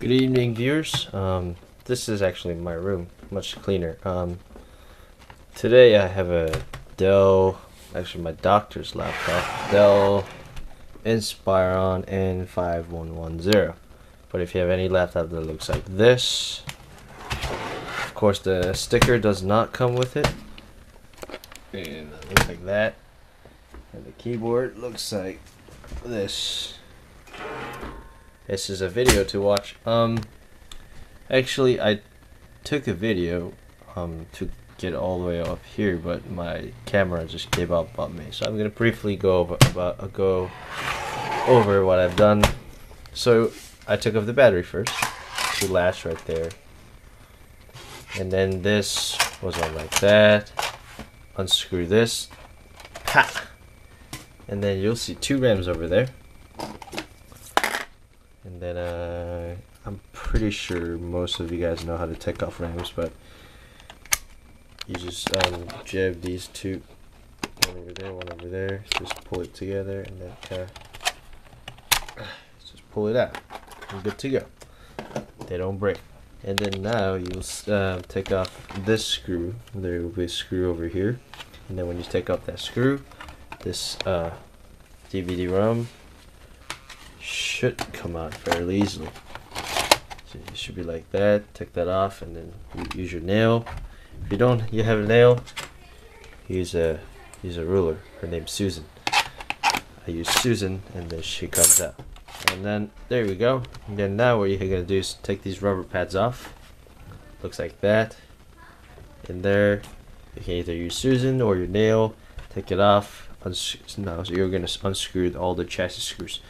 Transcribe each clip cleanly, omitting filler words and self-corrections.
Good evening, viewers. This is actually my room, much cleaner. Today I have a Dell, actually my doctor's laptop, Dell Inspiron N5110. But if you have any laptop that looks like this, of course the sticker does not come with it. And it looks like that. And the keyboard looks like this. This is a video to watch. Actually, I took a video to get all the way up here, but my camera just gave up on me. So I'm gonna briefly go over what I've done. So I took off the battery first, the latch right there, and then this was on like that. Unscrew this, ha, and then you'll see two RAMs over there. And then I'm pretty sure most of you guys know how to take off RAMs, but you just jab these two, one over there, just pull it together, and then just pull it out. You're good to go. They don't break. And then now you'll take off this screw. There will be a screw over here, and then when you take off that screw, this DVD-ROM should come out fairly easily. So it should be like that. Take that off, and then you use your nail. If you have a nail, use a ruler. Her name's Susan. I use Susan, and then she comes out. And then there we go. And then now what you're gonna do is take these rubber pads off. Looks like that. And there, you can either use Susan or your nail. Take it off. So you're gonna unscrew all the chassis screws.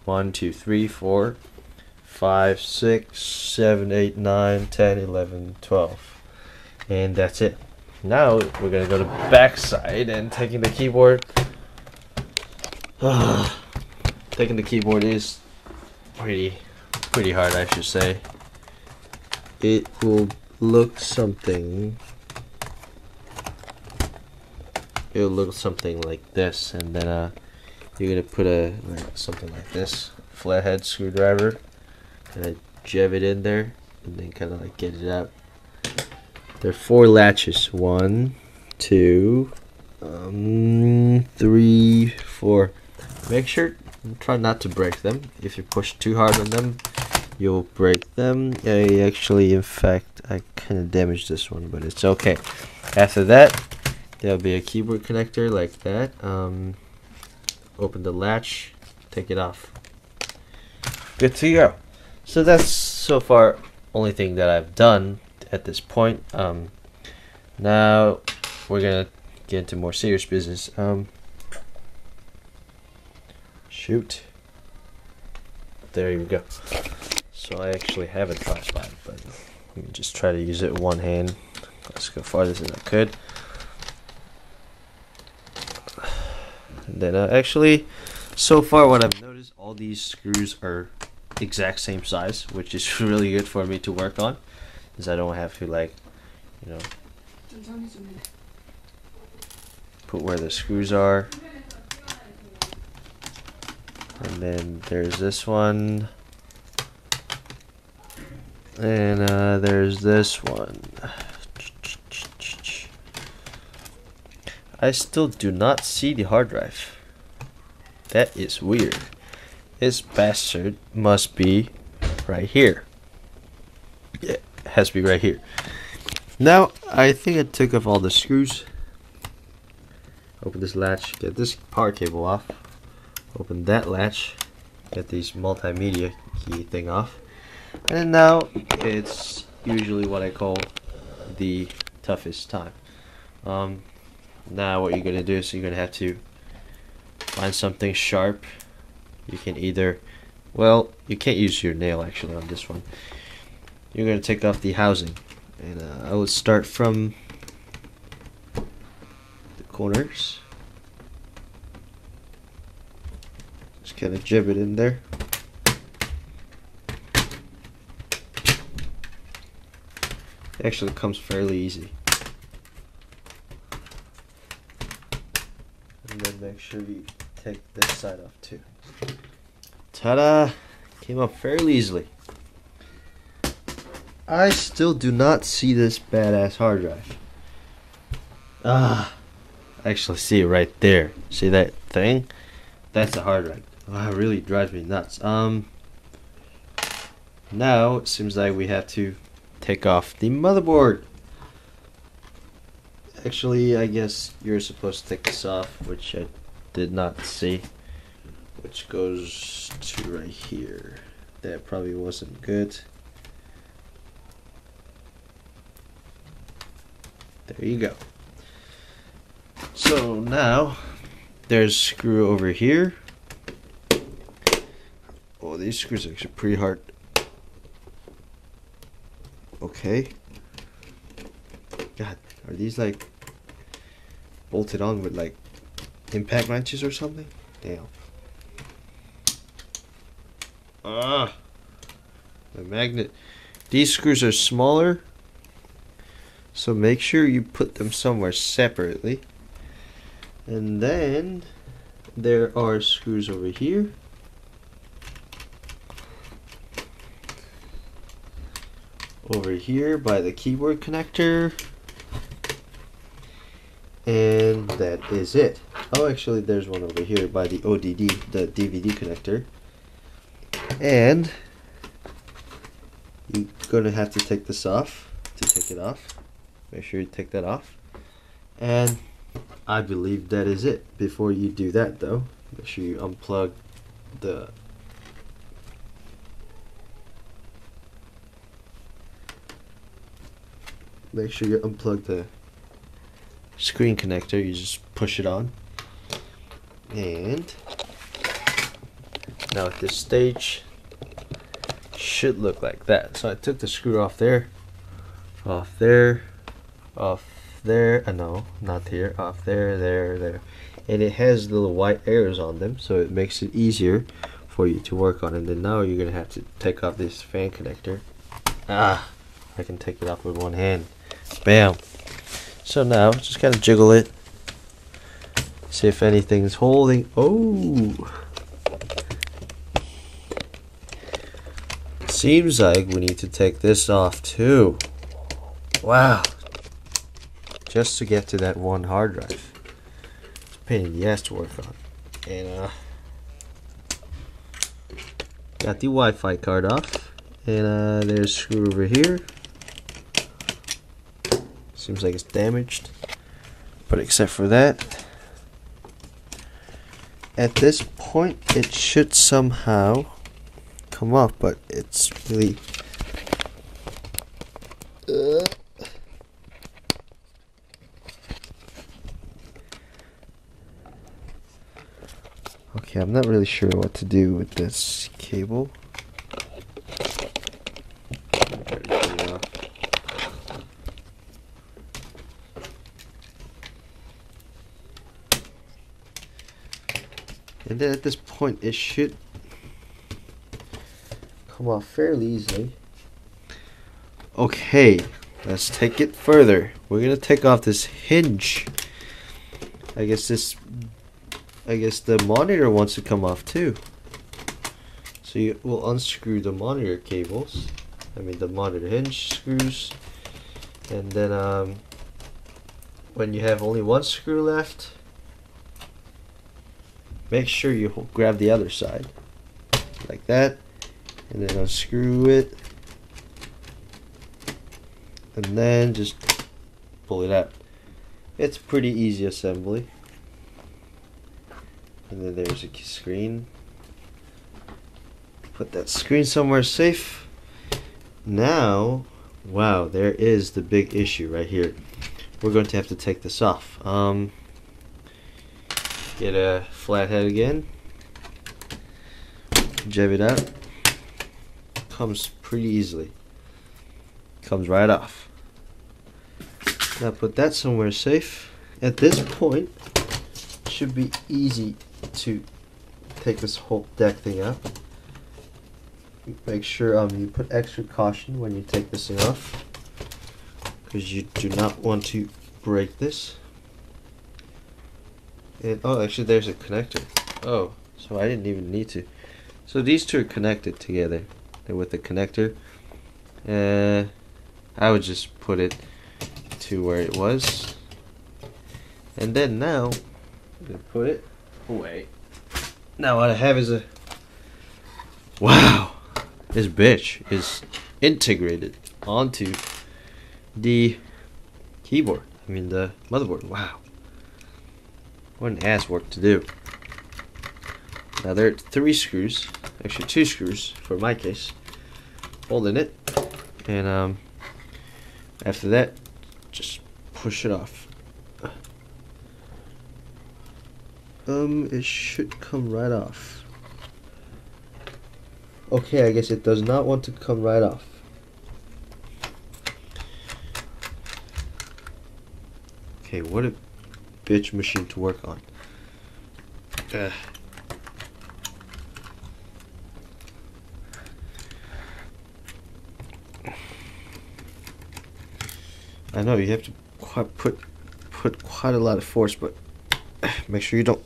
1, 2, 3, 4, 5, 6, 7, 8, 9, 10, 11, 12. And that's it. Now we're gonna go to the back side and taking the keyboard. Taking the keyboard is pretty hard, I should say. It will look something. It'll look something like this, and then you're gonna put something like this flathead screwdriver, and jab it in there, and then kind of like get it out. There are 4 latches. 1, 2, 3, 4. Make sure, try not to break them. If you push too hard on them, you'll break them. Actually, in fact, I kind of damaged this one, but it's okay. After that, there'll be a keyboard connector like that. Open the latch, take it off. Good to go. So that's so far only thing that I've done at this point. Now we're gonna get into more serious business. Shoot. There you go. So I actually have a tripod, but let me just try to use it with one hand. Let's go farthest as I could. And then actually, so far what I've noticed, all these screws are exact same size, which is really good for me to work on, because I don't have to put where the screws are. And then there's this one, and there's this one. I still do not see the hard drive. That is weird. This bastard must be right here. Yeah, it has to be right here. Now, I think I took off all the screws. Open this latch, get this power cable off. Open that latch, get these multimedia key thing off. And now, it's usually what I call the toughest time. Now what you're going to do is you're going to have to find something sharp. You can either, well, you can't use your nail actually on this one. You're going to take off the housing. And I would start from the corners. Just kind of jab it in there. It actually comes fairly easy. And then make sure you take this side off too. Ta-da! Came up fairly easily. I still do not see this badass hard drive. I actually see it right there. See that thing? That's a hard drive. Oh, it really drives me nuts. Now it seems like we have to take off the motherboard. Actually, I guess you're supposed to take this off, which I did not see. Which goes to right here. That probably wasn't good. There you go. So now there's a screw over here. Oh, these screws are actually pretty hard. Okay. God, are these like bolted on with like impact wrenches or something? Damn. The magnet. These screws are smaller, so make sure you put them somewhere separately. And then there are screws over here. Over here by the keyboard connector. And that is it. Oh, actually there's one over here by the ODD, the DVD connector. And you're gonna have to take this off to take it off. Make sure you take that off. And I believe that is it. Before you do that though, make sure you unplug the screen connector. You just push it on. And now at this stage should look like that. So I took the screw off there, off there, off there, no, not here, off there, there, and it has little white arrows on them, so it makes it easier for you to work on. And then now you're gonna have to take off this fan connector. I can take it off with one hand. Bam. So now just kind of jiggle it, see if anything's holding. Oh, seems like we need to take this off too. Wow. Just to get to that one hard drive. It's a pain in the ass to work on. And got the Wi-Fi card off. And there's a screw over here. Seems like it's damaged. But except for that, at this point it should somehow come off, but it's really okay, I'm not really sure what to do with this cable. And then at this point it should come off fairly easily. Okay, let's take it further. We're gonna take off this hinge. I guess the monitor wants to come off too. So you will unscrew the monitor cables. I mean the monitor hinge screws. And then when you have only one screw left, make sure you grab the other side like that, and then unscrew it, and then just pull it out. It's pretty easy assembly. And then there's a screen. Put that screen somewhere safe. Now, wow, there is the big issue right here. We're going to have to take this off. Get a flathead again. Jab it out. Comes pretty easily. Comes right off. Now put that somewhere safe. At this point, it should be easy to take this whole deck thing out. Make sure you put extra caution when you take this thing off, because you do not want to break this. And oh, actually there's a connector. Oh, so I didn't even need to. So these two are connected together with the connector. I would just put it to where it was, and then now I'm gonna put it away. Now what I have is wow, this bitch is integrated onto the keyboard. I mean the motherboard. Wow, what an ass work to do. Now there are 3 screws, actually 2 screws for my case, holding it, and after that, just push it off. It should come right off. Okay, I guess it does not want to come right off. Okay, what a bitch machine to work on. I know you have to put quite a lot of force, but make sure you don't.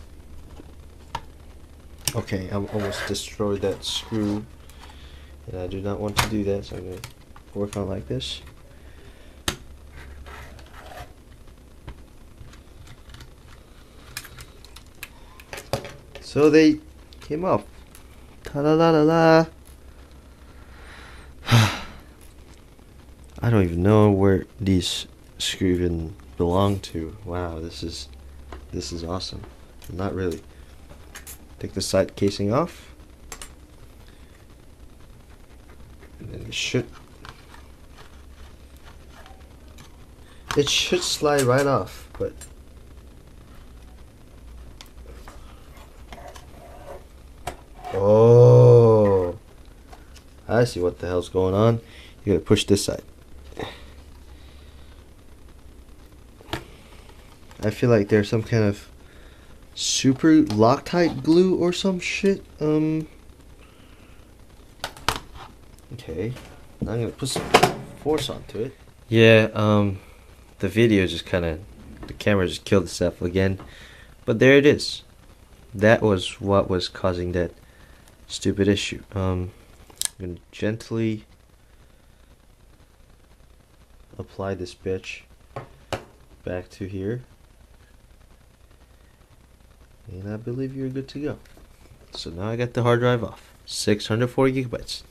Okay, I almost destroyed that screw, and I do not want to do that, so I'm going to work on like this. So they came off. Ta-la-la-la-la. I don't even know where these screws even belong to. Wow, this is awesome. Not really. Take the side casing off, and then it should slide right off, but oh, I see what the hell's going on. You gotta push this side. I feel like there's some kind of super Loctite glue or some shit. Okay, now I'm gonna put some force onto it. Yeah, the video just the camera just killed itself again. But there it is. That was what was causing that stupid issue. I'm gonna gently apply this bitch back to here. And I believe you're good to go. So now I got the hard drive off. 640 gigabytes.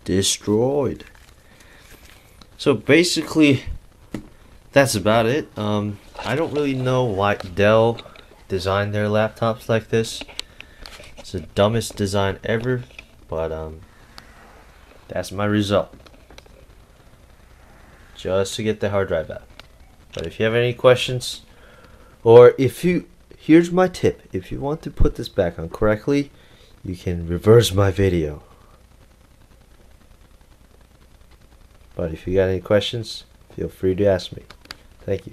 Destroyed. So basically, that's about it. I don't really know why Dell designed their laptops like this. It's the dumbest design ever, but that's my result. Just to get the hard drive out. But if you have any questions, or here's my tip. If you want to put this back on correctly, you can reverse my video. But if you got any questions, feel free to ask me. Thank you.